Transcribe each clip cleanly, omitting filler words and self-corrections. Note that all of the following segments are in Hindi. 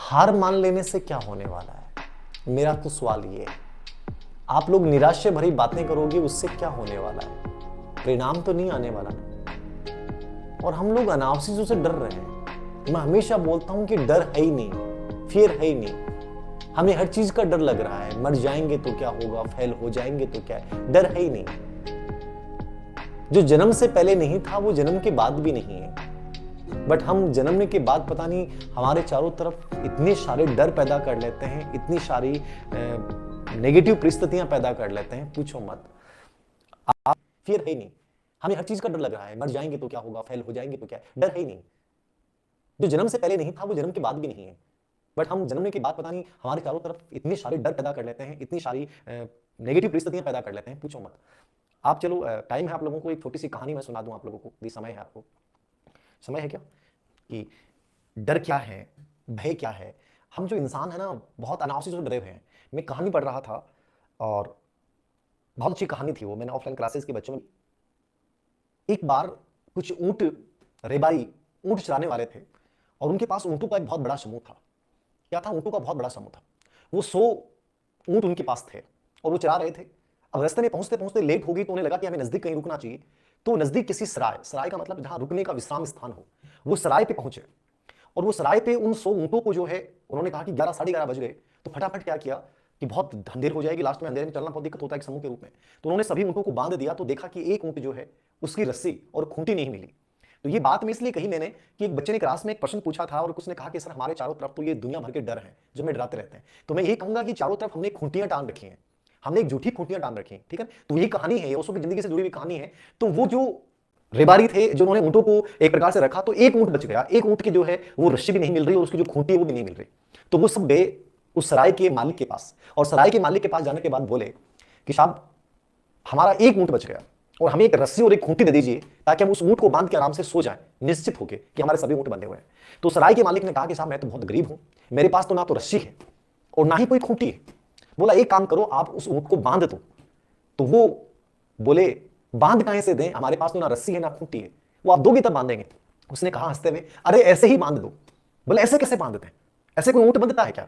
हार मान लेने से क्या होने वाला है? मेरा तो सवाल ये है। आप लोग निराशा भरी बातें करोगे, उससे क्या होने वाला है? परिणाम तो नहीं आने वाला ना। और हम लोग अनावश्यक से डर रहे हैं। मैं हमेशा बोलता हूं कि डर है ही नहीं, फियर है ही नहीं। हमें हर चीज का डर लग रहा है। मर जाएंगे तो क्या होगा, फेल हो जाएंगे तो क्या है, डर है ही नहीं। जो जन्म से पहले नहीं था वो जन्म के बाद भी नहीं है। बट हम जन्मने के बाद पता नहीं हमारे चारों तरफ इतने सारे डर पैदा कर लेते हैं, इतनी सारी नेगेटिव परिस्थितियां पैदा कर लेते हैं, पूछो मत। आप फिर है ही नहीं। हमें हर चीज का डर लग रहा है। मर जाएंगे तो क्या होगा, फेल हो जाएंगे तो क्या है, डर है ही नहीं। जो जन्म से पहले नहीं था वो जन्म के बाद भी नहीं है। बट हम जन्मने के बाद पता नहीं हमारे चारों तरफ इतने सारे डर पैदा कर लेते हैं, इतनी सारी नेगेटिव परिस्थितियां पैदा कर लेते हैं, पूछो मत। आप चलो, टाइम है आप लोगों को, एक छोटी सी कहानी मैं सुना दूं आप लोगों को। यदि समय है आपको, समय है क्या? कि डर क्या है, भय क्या है। हम जो इंसान है ना, बहुत अनावश्यक से डरे हुए हैं। मैं कहानी पढ़ रहा था और बहुत अच्छी कहानी थी वो, मैंने ऑफलाइन क्लासेस के बच्चों में। एक बार कुछ ऊंट, रेबाई ऊंट चराने वाले थे और उनके पास ऊंटों का एक बहुत बड़ा समूह था। क्या था? ऊंटों का बहुत बड़ा समूह था। वो 100 ऊंट उनके पास थे और वो चरा रहे थे। अब रास्ते में पहुंचते पहुंचते लेट हो गई तो उन्हें लगा कि हमें नजदीक कहीं रुकना चाहिए। तो नजदीक किसी सराय, सराय का मतलब जहां रुकने का विश्राम स्थान हो, वो सराय पे पहुंचे। और वो सराय पे उन 100 ऊंटों को जो है, उन्होंने कहा कि 11 साढ़े 11 बज गए। तो फटाफट क्या किया कि बहुत अंधेर हो जाएगी, लास्ट में अंधेरे में चलना बहुत दिक्कत होता है एक समूह के रूप में। तो उन्होंने सभी ऊंटों को बांध दिया। तो देखा कि एक ऊंट जो है उसकी रस्सी और खूंटी नहीं मिली। तो ये बात मैं इसलिए कही मैंने कि एक बच्चे ने क्लास में एक प्रश्न पूछा था और उसने कहा कि सर हमारे चारों तरफ तो ये दुनिया भर के डर हैं जो हमें डराते रहते हैं। तो मैं ये कहूंगा कि चारों तरफ हमने खूंटियां टांग रखी हैं, हमने एक झूठी खूंटियां टांग रखी हैं, ठीक है। तो ये कहानी है, उसकी जिंदगी से जुड़ी हुई कहानी है। तो वो जो रेबारी थे जो उन्होंने ऊंटों को एक प्रकार से रखा, तो एक ऊंट बच गया। एक ऊंट की जो है वो रस्सी भी नहीं मिल रही और उसकी जो खूंटी है वो भी नहीं मिल रही। तो वो सब गए उस सराय के मालिक के पास, और सराय के मालिक के पास जाने के बाद बोले कि साहब हमारा एक ऊंट बच गया और हमें एक रस्सी और एक खूंटी दे दीजिए ताकि हम उस ऊंट को बांध के आराम से सो जाएं, निश्चित होके कि हमारे सभी ऊंट बंधे हुए हैं। तो सराय के मालिक ने कहा कि साहब मैं तो बहुत गरीब हूं, मेरे पास तो ना तो रस्सी है और ना ही कोई खूंटी है। बोला एक काम करो, आप उस ऊंट को बांध दो। तो वो बोले बांध कहां से दें, हमारे पास तो ना रस्सी है ना खूंटी है। वो आप दोगे तब बांधेंगे। उसने कहा हंसते हुए, अरे ऐसे ही बांध दो। बोले ऐसे कैसे बांध देते हैं, ऐसे कोई ऊंट बंधता है क्या?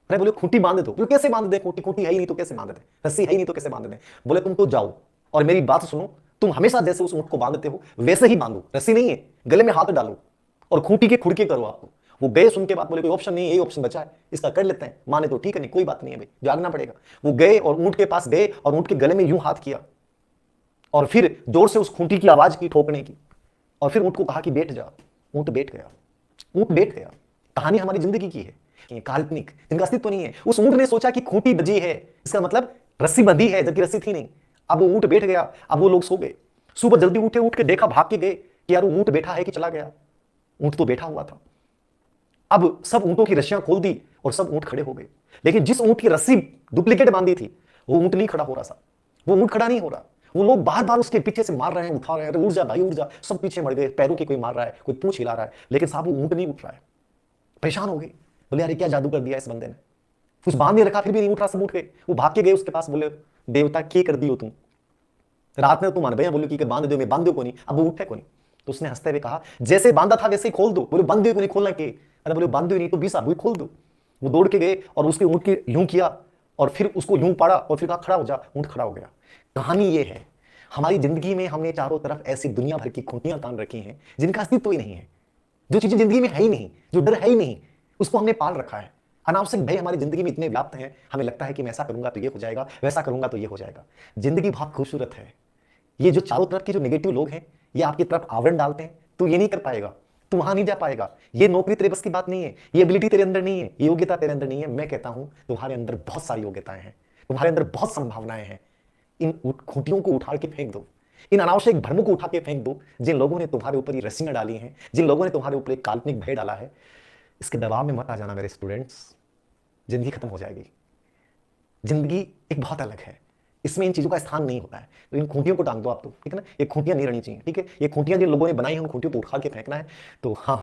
अरे बोले खूंटी बांध दो। बोले कैसे बांध दे, खूंटी खूंटी है ही नहीं तो कैसे बांध दे, रस्सी है ही नहीं तो कैसे बांध दे। बोले तुम तो जाओ और मेरी बात सुनो, तुम हमेशा जैसे उस ऊंट को बांधते हो वैसे ही बांधो, रस्सी नहीं है गले में हाथ डालो और खूंटी के खुड़के करो आप। वो गए, सुन के बाद बोले कोई ऑप्शन नहीं है, यही ऑप्शन बचा है, इसका कर लेते हैं। माने तो ठीक है, नहीं कोई बात नहीं है भाई, जागना पड़ेगा। वो गए और ऊंट के पास गए और ऊंट के गले में यूं हाथ किया और फिर जोर से उस खूंटी की आवाज की, ठोकने की। और फिर ऊंट को कहा कि बैठ जा। ऊंट बैठ गया, ऊंट बैठ गया। कहानी हमारी जिंदगी की है, ये काल्पनिक जिनका अस्तित्व नहीं है। उस ऊंट ने सोचा कि खूंटी बजी है, इसका मतलब रस्सी बंधी है, जबकि रस्सी थी नहीं। अब वो ऊंट बैठ गया, अब वो लोग सो गए। सुबह जल्दी उठे, उठ के देखा, भाग के गए कि यार वो ऊंट बैठा है कि चला गया। ऊंट तो बैठा हुआ था। अब सब ऊंटों की रस्सियां खोल दी और सब ऊंट खड़े हो गए। लेकिन जिस ऊंट की रस्सी डुप्लीकेट बांधी थी वो ऊंट नहीं खड़ा हो रहा था, वो ऊंट खड़ा नहीं हो रहा। वो लोग बार बार उसके पीछे से मार रहे हैं, उठा रहे हैं, उठ जा भाई उठ जा। सब पीछे मर गए, पैरों के कोई मार रहा है, कोई पूंछ हिला रहा है, लेकिन साहब वो ऊंट नहीं उठ रहा है। परेशान हो गए, बोले यार क्या जादू कर दिया इस बंदे ने, कुछ बांध नहीं रखा फिर भी नहीं उठ रहा। सब उठ गए, वो भाग के गए उसके पास, बोले देवता क्या कर दियो तुम, रात में तुम मान भैया, बोले कि बांध दो, मैं बांध दो को नहीं, अब वो उठे को नहीं। तो उसने हंसते हुए कहा जैसे बांधा था वैसे ही खोल दो। बोले बांध दो को नहीं, खोलना के? अरे बोले बांध दो नहीं तो 20 आप खोल दो। वो दौड़ के गए और उसके ऊंट के यूं किया और फिर उसको यूं पाड़ा और फिर कहा खड़ा हो जा। ऊंट खड़ा हो गया। कहानी ये है, हमारी जिंदगी में हमने चारों तरफ ऐसी दुनिया भर की खूंटियां तान रखी हैं जिनका अस्तित्व ही नहीं है। जो चीजें जिंदगी में है ही नहीं, जो डर है ही नहीं, उसको हमने पाल रखा है। अनावश्यक भय हमारी जिंदगी में इतने व्याप्त हैं, हमें लगता है कि मैं ऐसा करूंगा तो ये हो जाएगा, वैसा करूंगा तो ये हो जाएगा। जिंदगी बहुत खूबसूरत है। ये जो चारों तरफ के जो नेगेटिव लोग हैं ये आपकी तरफ आवरण डालते हैं, तू ये नहीं कर पाएगा, तू वहां नहीं जा पाएगा, ये नौकरी तेरे बस की बात नहीं है, ये एबिलिटी तेरे अंदर नहीं है, ये योग्यता तेरे अंदर नहीं है। मैं कहता हूं तुम्हारे अंदर बहुत सारी योग्यताएं हैं, तुम्हारे अंदर बहुत संभावनाएं हैं। इन खूंटियों को उठा के फेंक दो, इन अनावश्यक भ्रमों को उठा के फेंक दो जिन लोगों ने तुम्हारे ऊपर ये रस्सियां डाली हैं, जिन लोगों ने तुम्हारे ऊपर एक काल्पनिक भय डाला है। इसके दबाव में मत आ जाना मेरे स्टूडेंट्स, जिंदगी खत्म हो जाएगी। जिंदगी एक बहुत अलग है, इसमें इन चीजों का स्थान नहीं होता है। तो इन खूंटियों को टांग दो आप, तो ठीक है ना, ये खूंटियां नहीं रहनी चाहिए, ठीक है। ये खूंटियां जिन लोगों ने बनाई हैं उन खूंटियों को उठा के फेंकना है। तो हाँ,